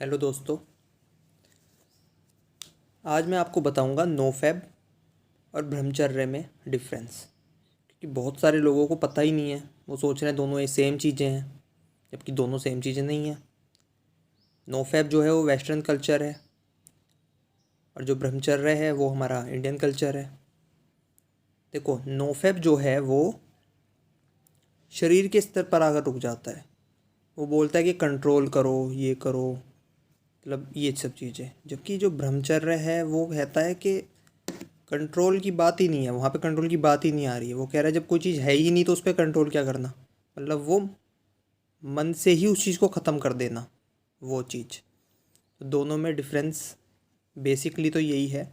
Hello दोस्तों, आज मैं आपको बताऊंगा नोफैब और ब्रह्मचर्य में डिफरेंस। क्योंकि बहुत सारे लोगों को पता ही नहीं है, वो सोच रहे हैं दोनों ये सेम चीज़ें हैं, जबकि दोनों सेम चीज़ें नहीं हैं। नोफैब जो है वो वेस्टर्न कल्चर है और जो ब्रह्मचर्य है वो हमारा इंडियन कल्चर है। देखो, नोफैब जो है वो शरीर के स्तर पर आकर रुक जाता है। वो बोलता है कि कंट्रोल करो, ये करो, मतलब ये सब चीज़ें। जबकि जो ब्रह्मचर्य है वो कहता है कि कंट्रोल की बात ही नहीं है, वहाँ पे कंट्रोल की बात ही नहीं आ रही है। वो कह रहा है जब कोई चीज़ है ही नहीं तो उस पर कंट्रोल क्या करना, मतलब वो मन से ही उस चीज़ को ख़त्म कर देना, वो चीज़। तो दोनों में डिफरेंस बेसिकली तो यही है,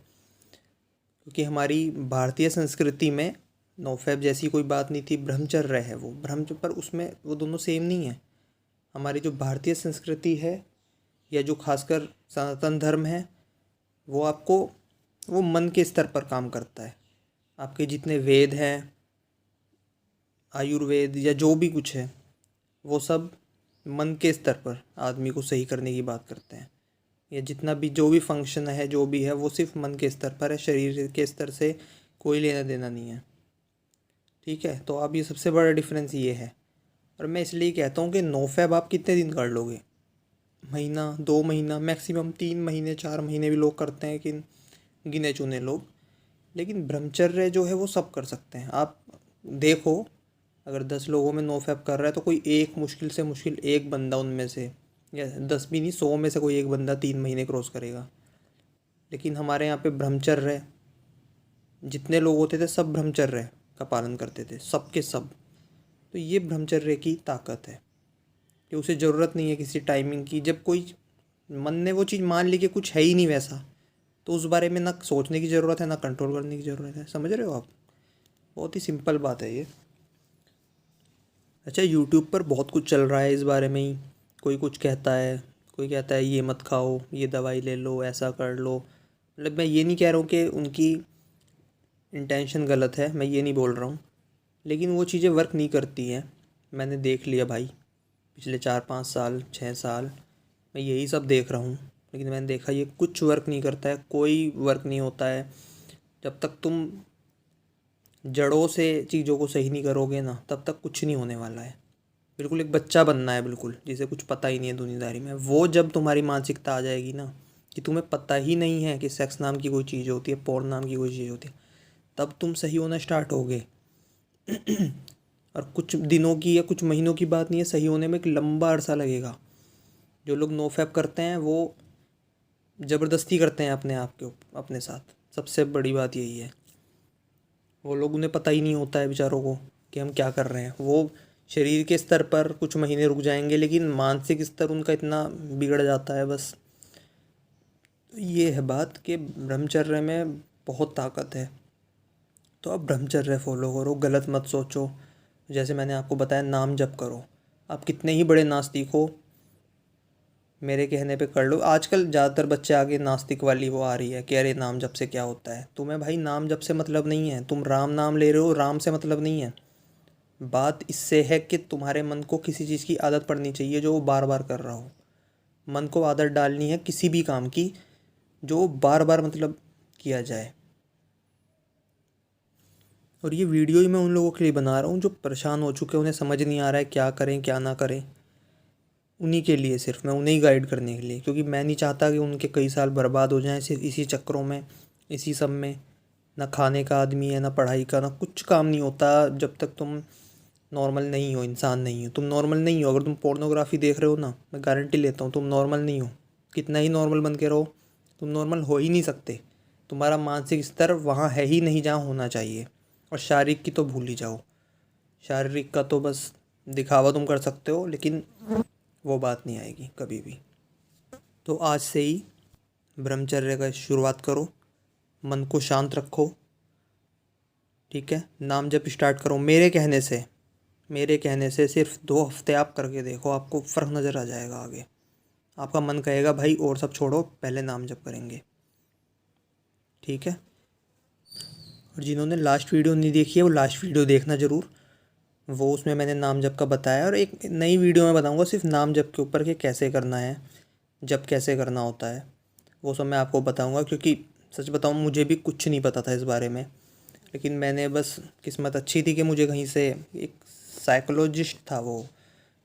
क्योंकि हमारी भारतीय संस्कृति में नोफैब जैसी कोई बात नहीं थी। ब्रह्मचर्य है वो ब्रह्मचर्य, पर उसमें वो दोनों सेम नहीं है। हमारी जो भारतीय संस्कृति है या जो खासकर सनातन धर्म है, वो आपको वो मन के स्तर पर काम करता है। आपके जितने वेद हैं, आयुर्वेद या जो भी कुछ है, वो सब मन के स्तर पर आदमी को सही करने की बात करते हैं। या जितना भी जो भी फंक्शन है, जो भी है, वो सिर्फ मन के स्तर पर है, शरीर के स्तर से कोई लेना देना नहीं है। ठीक है, तो अब ये सबसे बड़ा डिफरेंस ये है। और मैं इसलिए कहता हूँ कि नोफैब आप कितने दिन कर लोगे? महीना, 2 महीना, मैक्सिमम 3 महीने, 4 महीने भी लोग करते हैं, कि गिने चुने लोग। लेकिन ब्रह्मचर्य जो है वो सब कर सकते हैं। आप देखो, अगर 10 लोगों में नोफैप कर रहा है तो कोई एक, मुश्किल से मुश्किल एक बंदा उनमें से, या 10 भी नहीं, 100 में से कोई एक बंदा 3 महीने क्रॉस करेगा। लेकिन हमारे यहाँ पे ब्रह्मचर्य, जितने लोग होते थे सब ब्रह्मचर्य का पालन करते थे, सब के सब। तो ये ब्रह्मचर्य की ताकत है कि उसे ज़रूरत नहीं है किसी टाइमिंग की। जब कोई मन ने वो चीज़ मान ली कि कुछ है ही नहीं वैसा, तो उस बारे में ना सोचने की ज़रूरत है, ना कंट्रोल करने की ज़रूरत है। समझ रहे हो आप? बहुत ही सिंपल बात है ये। अच्छा, यूट्यूब पर बहुत कुछ चल रहा है इस बारे में ही। कोई कुछ कहता है, कोई कहता है ये मत खाओ, ये दवाई ले लो, ऐसा कर लो। मतलब मैं ये नहीं कह रहा हूँ कि उनकी इंटेंशन गलत है, मैं ये नहीं बोल रहा हूँ, लेकिन वो चीज़ें वर्क नहीं करती हैं। मैंने देख लिया भाई, पिछले 4-5 साल, 6 साल मैं यही सब देख रहा हूँ। लेकिन मैंने देखा ये कुछ वर्क नहीं करता है, कोई वर्क नहीं होता है। जब तक तुम जड़ों से चीज़ों को सही नहीं करोगे ना, तब तक कुछ नहीं होने वाला है। बिल्कुल एक बच्चा बनना है, बिल्कुल जिसे कुछ पता ही नहीं है दुनियादारी में। वो जब तुम्हारी मानसिकता आ जाएगी ना कि तुम्हें पता ही नहीं है कि सेक्स नाम की कोई चीज़ होती है, पोर्न नाम की कोई चीज़ होती है, तब तुम सही होना स्टार्ट होगे। और कुछ दिनों की या कुछ महीनों की बात नहीं है, सही होने में एक लंबा अरसा लगेगा। जो लोग नोफैप करते हैं वो ज़बरदस्ती करते हैं अपने आप के अपने साथ। सबसे बड़ी बात यही है, वो लोग, उन्हें पता ही नहीं होता है बेचारों को कि हम क्या कर रहे हैं। वो शरीर के स्तर पर कुछ महीने रुक जाएंगे, लेकिन मानसिक स्तर उनका इतना बिगड़ जाता है बस। तो ये है बात कि ब्रह्मचर्य में बहुत ताकत है। तो आप ब्रह्मचर्य फॉलो करो, गलत मत सोचो। जैसे मैंने आपको बताया, नाम जप करो। आप कितने ही बड़े नास्तिक हो, मेरे कहने पे कर लो। आजकल ज़्यादातर बच्चे आगे नास्तिक वाली वो आ रही है कि अरे नाम जप से क्या होता है। तुम्हें भाई नाम जप से मतलब नहीं है, तुम राम नाम ले रहे हो, राम से मतलब नहीं है। बात इससे है कि तुम्हारे मन को किसी चीज़ की आदत पड़नी चाहिए जो वो बार बार कर रहा हो। मन को आदत डालनी है किसी भी काम की जो बार बार मतलब किया जाए। और ये वीडियो ही मैं उन लोगों के लिए बना रहा हूँ जो परेशान हो चुके हैं, उन्हें समझ नहीं आ रहा है क्या करें क्या ना करें। उन्हीं के लिए, सिर्फ मैं उन्हें ही गाइड करने के लिए, क्योंकि मैं नहीं चाहता कि उनके कई साल बर्बाद हो जाएं सिर्फ इसी चक्करों में, इसी सब में। ना खाने का आदमी है, ना पढ़ाई का, ना कुछ काम नहीं होता जब तक तुम नॉर्मल नहीं हो, इंसान नहीं हो। तुम नॉर्मल नहीं हो अगर तुम पोर्नोग्राफी देख रहे हो ना, मैं गारंटी लेता हूँ तुम नॉर्मल नहीं हो। कितना ही नॉर्मल बन के रहो, तुम नॉर्मल हो ही नहीं सकते। तुम्हारा मानसिक स्तर वहाँ है ही नहीं जहाँ होना चाहिए। और शारीरिक की तो भूल ही जाओ, शारीरिक का तो बस दिखावा तुम कर सकते हो, लेकिन वो बात नहीं आएगी कभी भी। तो आज से ही ब्रह्मचर्य का शुरुआत करो, मन को शांत रखो। ठीक है, नाम जब स्टार्ट करो मेरे कहने से सिर्फ 2 हफ्ते आप करके देखो, आपको फ़र्क नज़र आ जाएगा आगे। आपका मन कहेगा भाई और सब छोड़ो, पहले नाम जप करेंगे। ठीक है, और जिन्होंने लास्ट वीडियो नहीं देखी है वो लास्ट वीडियो देखना ज़रूर। वो उसमें मैंने नाम जप का बताया, और एक नई वीडियो में बताऊंगा सिर्फ नाम जप के ऊपर कि कैसे करना है। जब कैसे करना होता है वो सब मैं आपको बताऊंगा, क्योंकि सच बताऊं मुझे भी कुछ नहीं पता था इस बारे में। लेकिन मैंने बस, किस्मत अच्छी थी कि मुझे कहीं से एक साइकोलॉजिस्ट था वो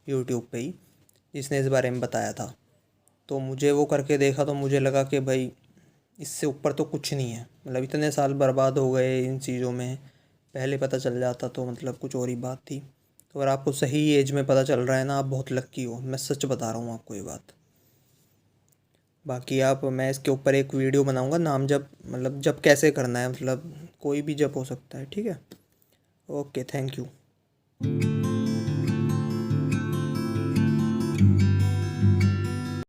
यूट्यूब पे ही, जिसने इस बारे में बताया था। तो मुझे वो करके देखा तो मुझे लगा कि भाई इससे ऊपर तो कुछ नहीं है। मतलब इतने साल बर्बाद हो गए इन चीज़ों में, पहले पता चल जाता तो मतलब कुछ और ही बात थी। तो अगर आपको सही एज में पता चल रहा है ना, आप बहुत लक्की हो, मैं सच बता रहा हूँ आपको ये बात। बाकी आप, मैं इसके ऊपर एक वीडियो बनाऊंगा, नाम जब, मतलब जब कैसे करना है, मतलब कोई भी जब हो सकता है, ठीक है। Okay, thank you.